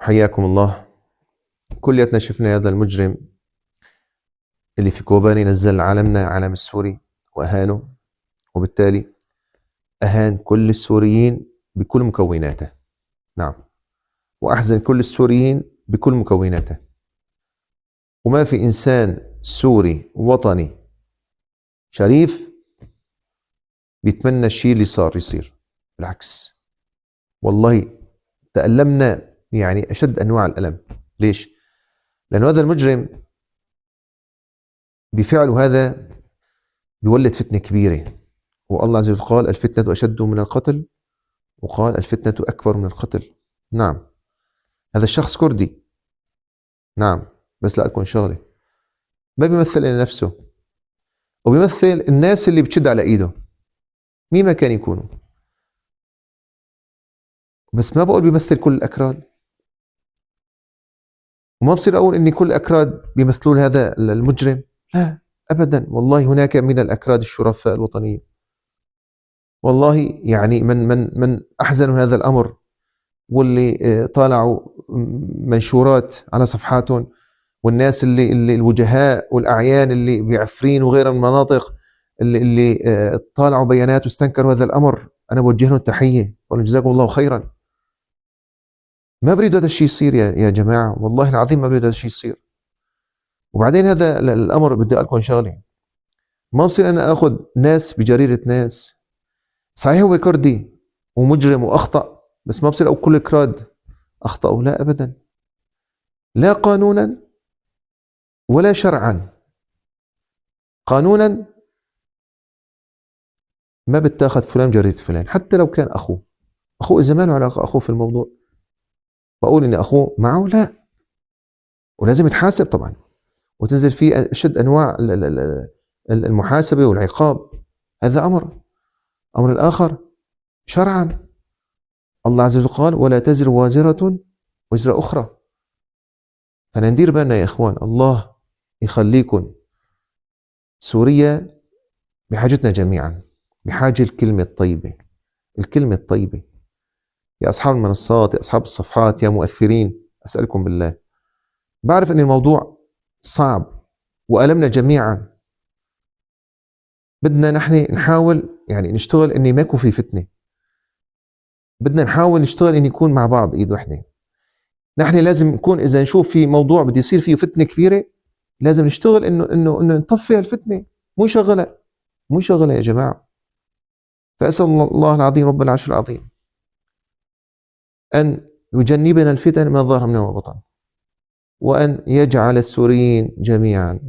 حياكم الله. كلياتنا شفنا هذا المجرم اللي في كوباني نزل علمنا علم السوري وأهانه، وبالتالي أهان كل السوريين بكل مكوناته. نعم، وأحزن كل السوريين بكل مكوناته. وما في إنسان سوري وطني شريف بيتمنى الشيء اللي صار يصير. بالعكس، والله تألمنا يعني أشد أنواع الألم. ليش؟ لأنه هذا المجرم بفعله هذا بيولد فتنة كبيرة، والله عز وجل قال الفتنة أشد من القتل، وقال الفتنة أكبر من القتل. نعم، هذا الشخص كردي، نعم، بس لا أكون شغلة ما بيمثل إلا نفسه، وبيمثل الناس اللي بتشد على إيده مين ما كان يكونوا. بس ما بقول بيمثل كل الأكراد، وما بصير أقول إني كل الأكراد بيمثلون هذا المجرم، لا أبدا. والله هناك من الأكراد الشرفاء الوطنيين، والله يعني من أحزنوا هذا الأمر، واللي طالعوا منشورات على صفحاتهم، والناس اللي الوجهاء والأعيان اللي بعفرين وغيرها من المناطق اللي طالعوا بيانات واستنكروا هذا الأمر، أنا بوجه لهم تحية وأقول جزاكم الله خيرا. ما بريد هذا الشيء يصير يا جماعة، والله العظيم ما بريد هذا الشيء يصير. وبعدين هذا الأمر بدي أقول لكم شغلة، ما بصير أنا أخذ ناس بجريرة ناس. صحيح هو كردي ومجرم وأخطأ، بس ما بصير أقول كل الكراد أخطأوا، لا أبدا، لا قانونا ولا شرعا. قانونا ما بتاخذ فلان جريرة فلان، حتى لو كان أخوه إذا ما له علاقة أخوه في الموضوع، بقول إن أخوه معه، لا، ولازم يتحاسب طبعا، وتنزل فيه أشد أنواع المحاسبة والعقاب. هذا أمر الآخر شرعا. الله عز وجل قال ولا تزر وازرة وزر أخرى. فندير بالنا يا إخوان، الله يخليكم. سوريا بحاجتنا جميعا، بحاجة الكلمة الطيبة، الكلمة الطيبة. يا أصحاب المنصات، يا أصحاب الصفحات، يا مؤثرين، أسألكم بالله، بعرف أن الموضوع صعب وألمنا جميعا. بدنا نحن نحاول يعني نشتغل أن ما يكون في فتنة، بدنا نحاول نشتغل أن يكون مع بعض إيد واحدة. نحن لازم نكون إذا نشوف في موضوع بده يصير فيه فتنة كبيرة، لازم نشتغل إنه نطفي الفتنة، مو شغلة يا جماعة. فأسأل الله العظيم رب العرش العظيم أن يجنبنا الفتن ما ظهر منها وما بطن، وأن يجعل السوريين جميعا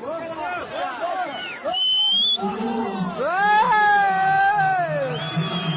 Go,